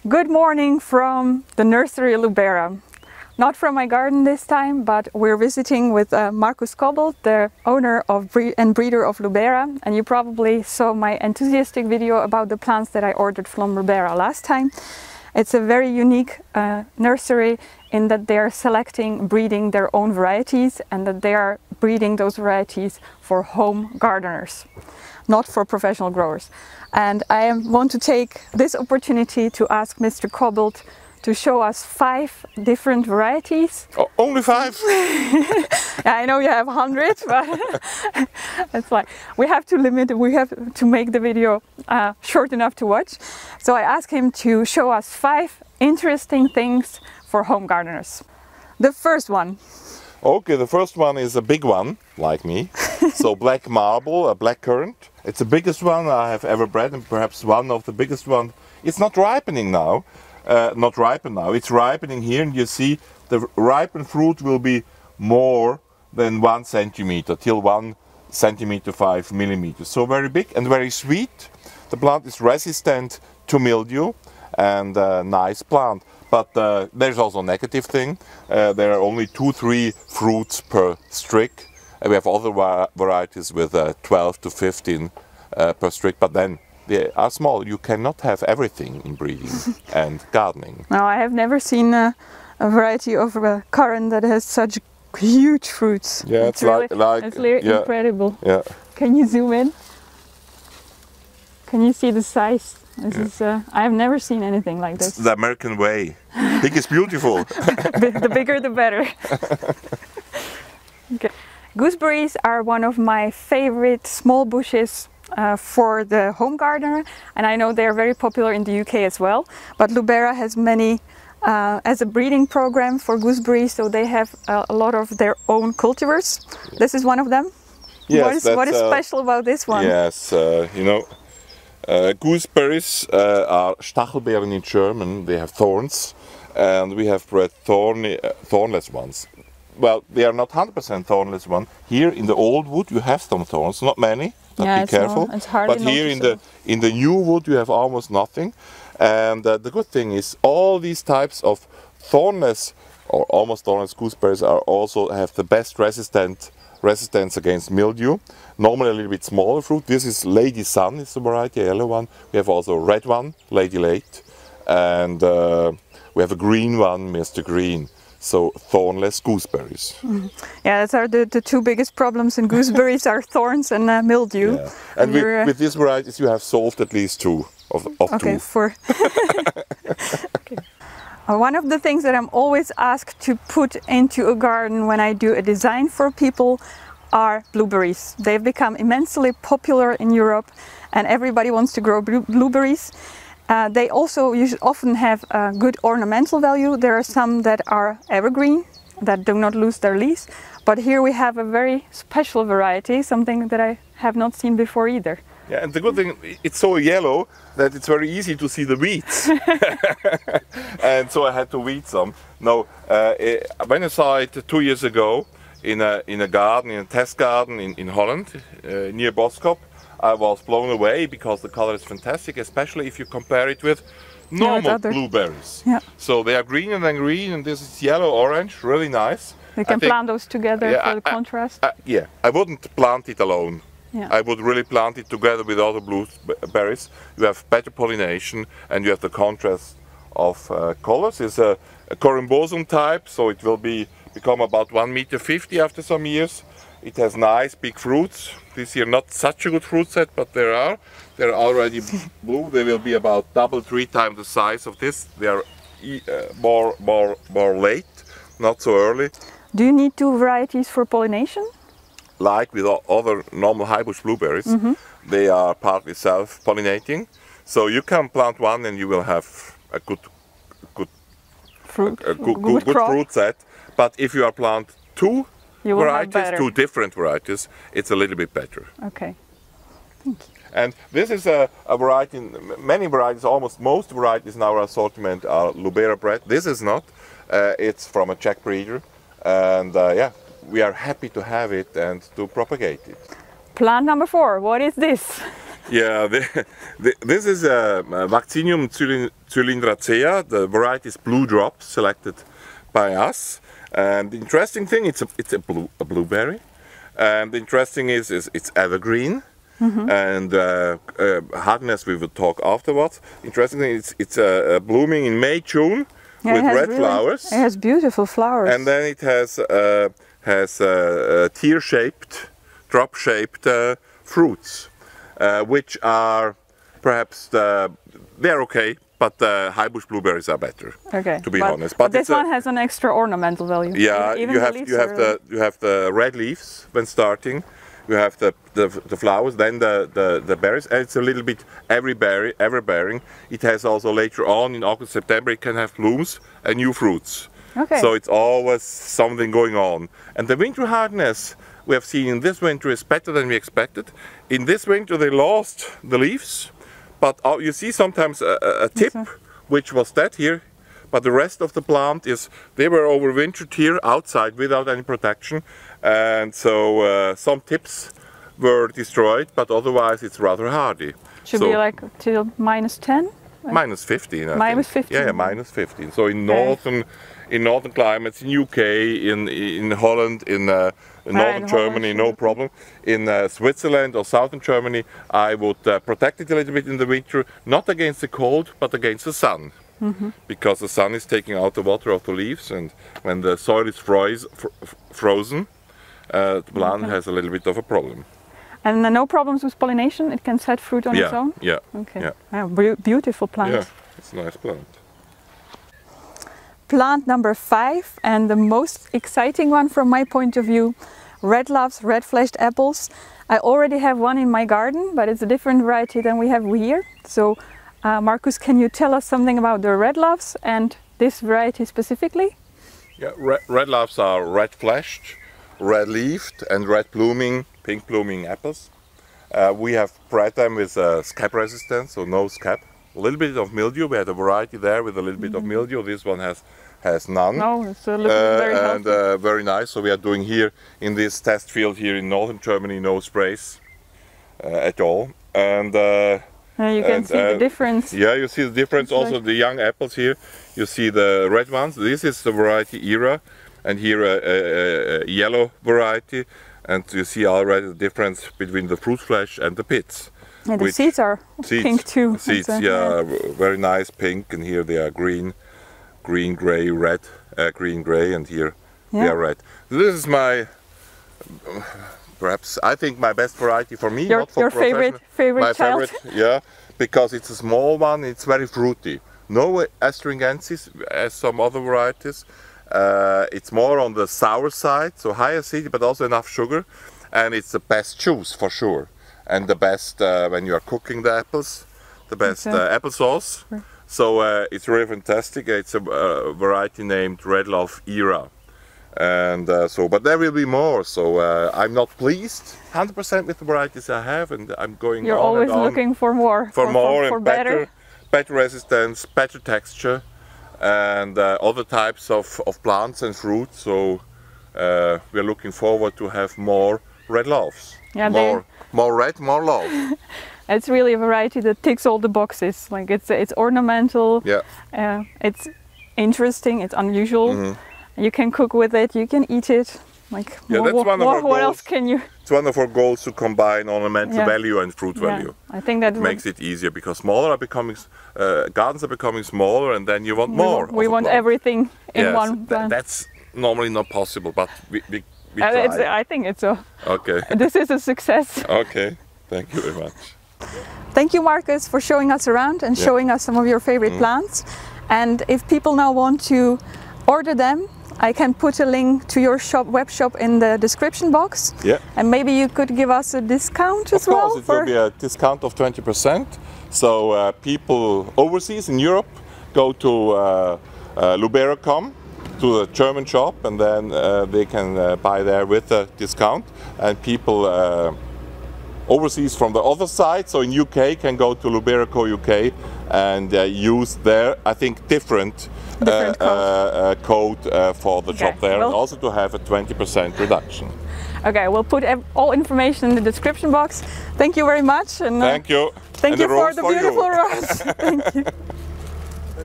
Good morning from the nursery Lubera. Not from my garden this time, but we're visiting with Markus Kobelt, the owner and breeder of Lubera. And you probably saw my enthusiastic video about the plants that I ordered from Lubera last time. It's a very unique nursery in that they are selecting, breeding their own varieties, and that they are breeding those varieties for home gardeners, not for professional growers. And I want to take this opportunity to ask Mr. Kobelt to show us 5 different varieties. Oh, only 5? Yeah, I know you have 100, but it's like we have to limit. We have to make the video short enough to watch. So I asked him to show us 5 interesting things for home gardeners. The first one. Okay, the first one is a big one, like me. So black marble, a black currant. It's the biggest one I have ever bred, and perhaps one of the biggest ones. It's not ripening now. Not ripen now. It's ripening here, and you see the ripened fruit will be more than 1 centimeter, till 1 centimeter 5 millimeters. So very big and very sweet. The plant is resistant to mildew and a nice plant. But there's also a negative thing. There are only 2-3 fruits per strict. We have other varieties with 12 to 15 per strict, but then they are small. You cannot have everything in breeding and gardening. No, I have never seen a variety of currant that has such huge fruits. Yeah, it's really incredible. Yeah. Can you zoom in? Can you see the size? This is, I have never seen anything like this. It's the American way. Big is beautiful. The bigger the better. Okay. Gooseberries are one of my favorite small bushes for the home gardener, and I know they are very popular in the UK as well. But Lubera has many as a breeding program for gooseberries, so they have a lot of their own cultivars. This is one of them. Yes, what is special about this one? Yes, you know, gooseberries are Stachelbeeren in German. They have thorns, and we have bred thornless ones. Well, they are not 100% thornless one. Here in the old wood you have some thorns, not many, but be careful. It's hardly but here in the new wood you have almost nothing. And the good thing is all these types of thornless or almost thornless gooseberries are also have the best resistance against mildew. Normally a little bit smaller fruit. This is Lady Sun, is the variety, a yellow one. We have also a red one, Lady Late, and we have a green one, Mr. Green. So thornless gooseberries. Mm. Yeah, those are the 2 biggest problems in gooseberries are thorns and mildew. Yeah. And with these varieties you have solved at least 2 of okay, 2. Okay. One of the things that I'm always asked to put into a garden when I do a design for people are blueberries. They've become immensely popular in Europe and everybody wants to grow blueberries. They also often have a good ornamental value. There are some that are evergreen, that do not lose their leaves. But here we have a very special variety, something that I have not seen before either. Yeah, and the good thing, it's so yellow that it's very easy to see the weeds. And so I had to weed some. No, when I saw it 2 years ago in a garden, in a test garden in Holland, near Boskop, I was blown away because the color is fantastic, especially if you compare it with normal blueberries. Yeah. So they are green and then green, and this is yellow-orange, really nice. We can plant those together for the contrast. Yeah, I wouldn't plant it alone. Yeah. I would really plant it together with other blueberries. You have better pollination and you have the contrast of colors. It's a corymbosum type, so it will become about 1,50 meters after some years. It has nice big fruits. This year not such a good fruit set, but there are. They're already blue. They will be about 2-3 times the size of this. They are more late, not so early. Do you need 2 varieties for pollination? Like with other normal high-bush blueberries, they are partly self-pollinating. So you can plant one and you will have a good fruit set. But if you are plant 2 varieties, 2 different varieties, it's a little bit better. Okay, thank you. And this is a variety, many varieties, almost most varieties in our assortment are Lubera bred. This is not, it's from a Czech breeder. And yeah, we are happy to have it and to propagate it. Plant number 4, what is this? Yeah, this is Vaccinium cylindracea. The variety is Blue Drop, selected by us. And the interesting thing, it's a blueberry. And the interesting is it's evergreen. And hardness we will talk afterwards. Interesting thing, it's blooming in May, June with red flowers. It has beautiful flowers. And then it has tear-shaped, drop-shaped fruits, which are perhaps they're okay, but the high bush blueberries are better. Okay, to be honest. But this one has an extra ornamental value. Yeah, even you have the red leaves when starting. You have the flowers, then the berries, and it's a little bit every bearing. It has also later on in August, September, it can have blooms and new fruits. Okay. So it's always something going on. And the winter hardness we have seen in this winter is better than we expected. In this winter they lost the leaves, but you see sometimes a tip which was dead here, but the rest of the plant they were overwintered here outside without any protection, and so some tips were destroyed, but otherwise it's rather hardy. Should be like till -10? Minus 15. Minus 15. Yeah, minus 15. So in northern climates, in UK, in Holland, in northern Germany, no problem. In Switzerland or southern Germany, I would protect it a little bit in the winter, not against the cold, but against the sun. Because the sun is taking out the water of the leaves, and when the soil is frozen, the plant has a little bit of a problem. And no problems with pollination? It can set fruit on its own? Yeah. Okay. Yeah. Beautiful plant. Yeah, it's a nice plant. Plant number 5, and the most exciting one from my point of view, Red Love's red fleshed apples. I already have one in my garden, but it's a different variety than we have here. So Markus, can you tell us something about the Red Loves and this variety specifically? Yeah, red loves are red fleshed, red leafed and red blooming, pink blooming apples. We have bred them with scab resistance, so no scab. A little bit of mildew. We had a variety there with a little bit of mildew. This one has none. No, it's looking very healthy. And very nice. So we are doing here in this test field here in northern Germany no sprays at all. And you can see the difference. Yeah, you see the difference. Also the young apples here. You see the red ones. This is the variety Era, and here a yellow variety. And you see already the difference between the fruit flesh and the pits. And the seeds are pink too. Seeds, yeah, very nice pink, and here they are green, grey, red, green, grey, and here they are red. This is my, perhaps I think my best variety for me. Not for your favorite my child? favorite, yeah, because it's a small one. It's very fruity. No astringencies as some other varieties. It's more on the sour side, so high acidity, but also enough sugar, and it's the best juice for sure. And the best when you are cooking the apples, the best applesauce. So it's really fantastic. It's a variety named Red Love Era, and but there will be more. So I'm not pleased 100% with the varieties I have, and I'm going. You're always looking for more. For better resistance, better texture, and other types of plants and fruits. So we're looking forward to have more Red Loves. Yeah, more red, more love. It's really a variety that ticks all the boxes. Like it's ornamental. Yeah. It's interesting. It's unusual. You can cook with it. You can eat it. Like what else can you? It's one of our goals to combine ornamental value and fruit value. I think that makes it easier because gardens are becoming smaller, and then you want more. We want everything in one plant. That's normally not possible, but we try. I think it's okay. This is a success. Okay, thank you very much. Thank you, Markus, for showing us around and showing us some of your favorite plants. And if people now want to order them, I can put a link to your web shop in the description box. Yeah. And maybe you could give us a discount as well? Of course, it will be a discount of 20%. So people overseas in Europe go to Lubera.com, to the German shop, and then they can buy there with a discount. And people overseas from the other side, so in UK, can go to Lubera.co UK and use their, I think, different code for the shop there, and also to have a 20% reduction. Okay, we'll put all information in the description box. Thank you very much. And thank you. Thank and you the for rose the for beautiful you. rose. Thank you.